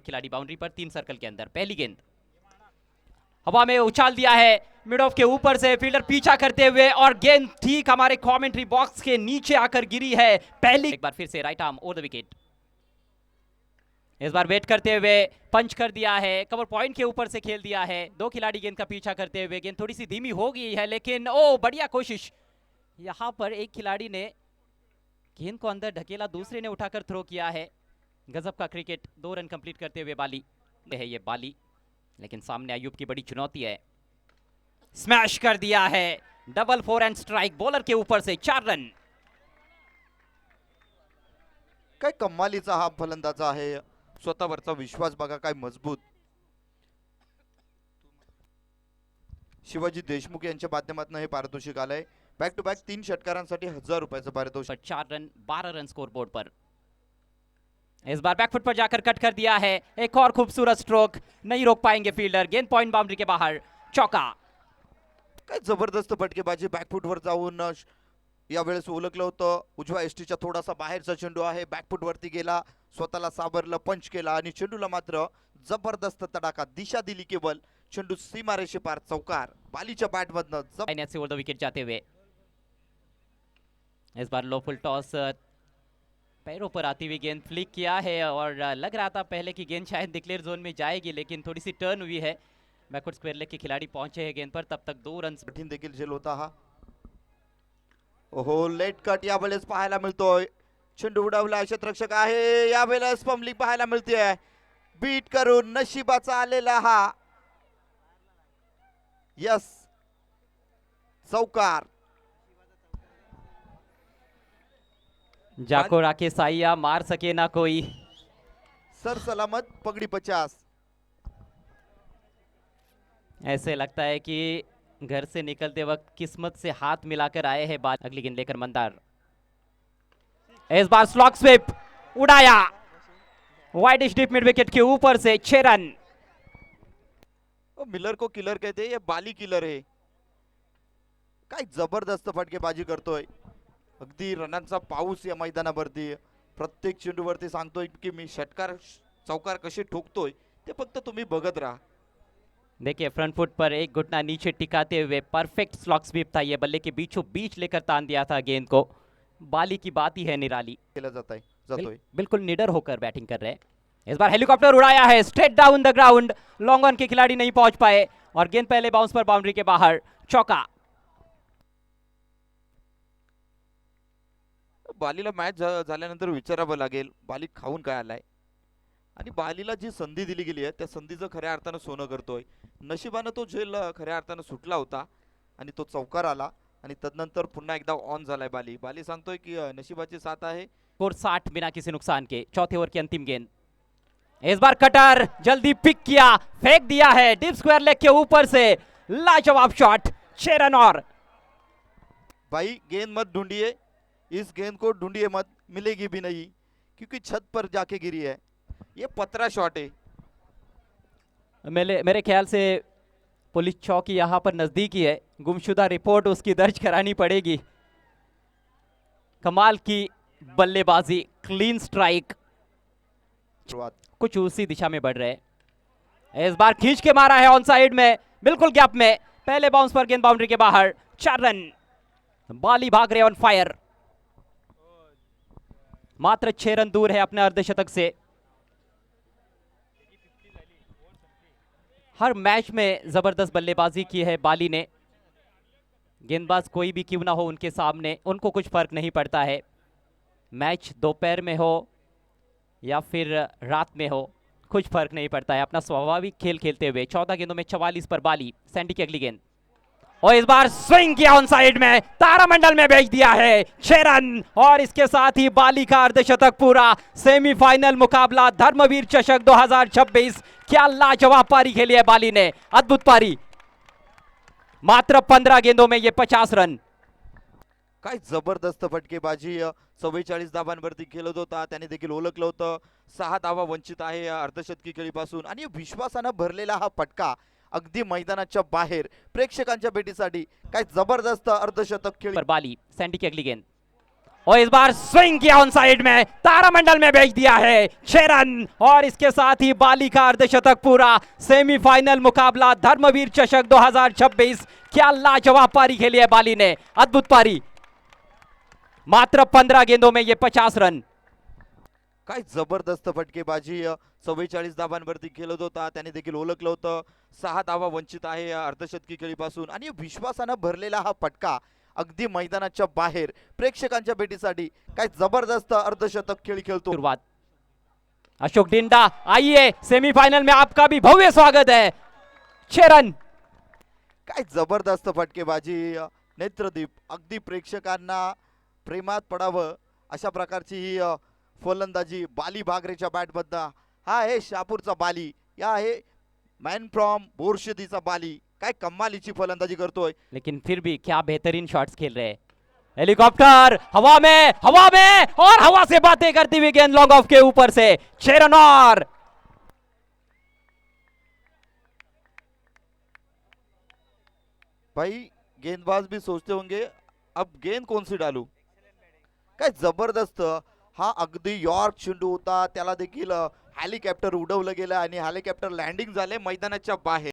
खिलाड़ी बाउंड्री पर 3 सर्कल के अंदर। पहली गेंद हवा में उछाल दिया है मिड ऑफ के ऊपर से, फील्डर पीछा करते हुए और गेंद ठीक हमारे कमेंट्री बॉक्स के नीचे आकर गिरी है। पहली एक बार फिर से right arm over the wicket. इस बार वेट करते हुए पंच कर दिया है, कवर पॉइंट के ऊपर से खेल दिया है। 2 खिलाड़ी गेंद का पीछा करते हुए, गेंद थोड़ी सी धीमी हो गई है लेकिन ओ बढ़िया कोशिश। यहां पर एक खिलाड़ी ने गेंद को अंदर ढकेला, दूसरे ने उठाकर थ्रो किया है। गजब का क्रिकेट। 2 रन कंप्लीट करते हुए बाली है ये बाली, लेकिन सामने अयूब की बड़ी चुनौती है। स्मैश कर दिया है, डबल 4 एंड स्ट्राइक बॉलर के ऊपर से 4 रन। काय कमालीचा हा फलंदाज आहे, स्वतःवरचा विश्वास बघा काय मजबूत। शिवाजी देशमुख यांच्या माध्यमातून हे पारितोषिक आलंय। बॅक टू बॅक 3 षटकारांसाठी 1000 रुपयाचं पारितोषिक। 4 रन 12 रन स्कोर बोर्ड पर। इस बार बैकफुट पर जाकर कट कर दिया है, एक और खूबसूरत स्ट्रोक, नहीं रोक पाएंगे फील्डर। गेंद पॉइंट बाउंड्री के बाहर, चौका। काय जबरदस्त फटकेबाजी, बॅकफुटवर जाऊन यावेळेस उलगलं होतं। उजव्या एसटीच्या थोडासा बाहेरचा चेंडू आहे, बॅकफुट वरती गेला, स्वतःला सावरलं, पंच केला आणि चेंडूला मात्र जबरदस्त तडाखा, दिशा दिली केवळ। चेंडू सीमारेषे पार, चौकार बालीच्या बॅटमधनं से ओवर द विकेट जाते हुए। इस बार लो फुल टॉस, पैरों पर आती हुई गेंद फ्लिक किया है और लग रहा था पहले की गेंद शायद डिक्लेयर जोन में जाएगी, लेकिन थोड़ी सी टर्न हुई है। बैकवर्ड स्क्वायर लेग के खिलाड़ी पहुंचे हैं गेंद पर, तब तक 2 रन। कठीण देखील झेल होता हा। ओहो, लेट कट यावेळेस पाहायला मिळतोय। चेंडू उडवला, क्षेत्ररक्षक आहे, यावेळेस पम्पलिंग पाहायला मिळते। बीट करून नशिबाचा आलेला हा यस चौकार। जाको राके साइया, मार सके ना कोई। सर सलामत, पगड़ी 50। ऐसे लगता है कि घर से निकलते वक्त किस्मत से हाथ मिलाकर आए हैं बात। अगली गेंद लेकर मंदार, इस बार स्लॉग स्वीप उड़ाया, वाइड डीप मिड विकेट के ऊपर से 6 रन। मिलर को किलर कहते हैं, ये बाली किलर है। काय जबरदस्त फटकेबाजी करतोय, अगदी रनांचा पाऊस या मैदानावरती। प्रत्येक चेंडूवरती सांगतोय की मी षटकार चौकार कसे ठोकतोय ते फक्त तुम्ही बघत राहा। देखिए फ्रंट फुट पर एक घुटना नीचे टिकाते हुए परफेक्ट स्लॉग स्वीप था ये, बल्ले के बीचों बीच लेकर तान दिया था गेंद को। बाली की बात ही है निराली। केला जातोय बिल्कुल निडर होकर बैटिंग कर रहे हैं। इस बार हेलीकॉप्टर उड़ाया है, straight down the ground, long on के खिलाड़ी नहीं पहुंच पाए और गेंद पहले बाउंस पर बाउंड्री के बाहर, चौका। बालीला मॅच झाल्यानंतर विचारावं लागेल बाली खाऊन काय आलाय, आणि बालीला जी संधी दिली गेली आहे त्या संधीचं खऱ्या अर्थानं सोनं करतोय। नशिबानं तो झेल खऱ्या अर्थानं सुटला होता आणि तो चौकार आला आणि तदनंतर पुन्हा एकदा ऑन झालाय बाली। बाली सांगतोय की नशिबाची साथ आहे। स्कोर 60 बिना किसी नुकसान के। चौथे ओवर की अंतिम गेंद, इस बार कटर जल्दी पिक किया, फेंक दिया है डीप स्क्वायर लेग के ऊपर से, लाजवाब शॉट, 6 रन और। भाई गेंद मत ढूंढिए, इस गेंद को ढूंढिए मत, मिलेगी भी नहीं क्योंकि छत पर जाके गिरी है। ये पतरा शॉट है। मेरे ख्याल से पुलिस चौकी यहाँ पर नजदीकी है, गुमशुदा रिपोर्ट उसकी दर्ज करानी पड़ेगी। कमाल की बल्लेबाजी, क्लीन स्ट्राइक, कुछ उसी दिशा में बढ़ रहे हैं। इस बार खींच के मारा है ऑन साइड में, बिल्कुल गैप में, पहले बाउंस पर गेंद बाउंड्री के बाहर, 4 रन। बाली भाग रहे ऑन फायर, मात्र 6 रन दूर है अपने अर्धशतक से। हर मैच में जबरदस्त बल्लेबाजी की है बाली ने। गेंदबाज कोई भी क्यों ना हो उनके सामने, उनको कुछ फर्क नहीं पड़ता है। मैच दोपहर में हो या फिर रात में हो, कुछ फर्क नहीं पड़ता है, अपना स्वाभाविक खेल खेलते हुए। 14 गेंदों में 44 पर बाली। सैंडी की अगली गेंद, और इस बार स्विंग किया ऑन साइड में, तारामंडल में भेज दिया है, 6 रन। और इसके साथ ही बाली का अर्धशतक पूरा। सेमीफाइनल मुकाबला धर्मवीर चषक 2026, क्या लाजवाब पारी खेली है बाली ने, अद्भुत पारी। मात्र 15 गेंदों में ये 50 रन। काय जबरदस्त फटकेबाजी, 44 धावांवरती खेळत होता, त्याने देखील ओळखलं होतं 6 धावा वंचित आहे अर्धशतकी खेळीपासून, आणि विश्वासानं भरलेला हा फटका अगदी मैदानाच्या बाहेर प्रेक्षकांच्या भेटीसाठी काय जबरदस्त अर्धशतक खेळी। पर बाली, सैंडी की अगली गेंद, और इस बार स्विंग किया ऑन साइड में, तारामंडल में भेज दिया है 6 रन और इसके साथ ही बाली का अर्धशतक पूरा। सेमीफाइनल मुकाबला धर्मवीर चषक 2026। क्या लाजवाब पारी खेली है बाली ने, अद्भुत पारी। मात्र 15 गेंदों में ये 50 रन। काय जबरदस्त फटकेबाजी 44 धावांवरती खेळत होता, त्याने देखील ओळखलं होतं 6 धावा वंचित आहे या अर्धशतकी खेळीपासून आणि विश्वासानं भरलेला हा फटका अगदी मैदानाच्या बाहेर प्रेक्षकांच्या भेटीसाठी काय जबरदस्त अर्धशतक खेळ खेळतो। शुरुआत अशोक डिंडा, आइए सेमीफाइनल में आपका भी भव्य स्वागत है। 6 रन। काय जबरदस्त फटकेबाजी नेत्रदीप, अगदी प्रेक्षकांना प्रेमात पडावं अशा प्रकारची ही फलंदाजी बाली भागरेच्या बॅटमधनं। हा आहे शहापूरचा बाली, या आहे मॅन फ्रॉम बोरशेतीचा बाली। काय कमालीची फलंदाजी करतोय, लेकिन फिर भी क्या बेहतरीन शॉट्स खेल रहे हैं। हेलीकॉप्टर हवा में और हवा से बातें करती हुई गेंद लॉन्ग ऑफ के ऊपर से 6 रन। और भाई गेंदबाज भी सोचते होंगे अब गेंद कौन सी डालू। काय जबरदस्त, हा अगदी यॉर्क चेंडू होता, त्याला देखील हेलिकॉप्टर उडवलं गेलं आणि हेलिकॉप्टर लँडिंग झाले मैदानाच्या बाहेर।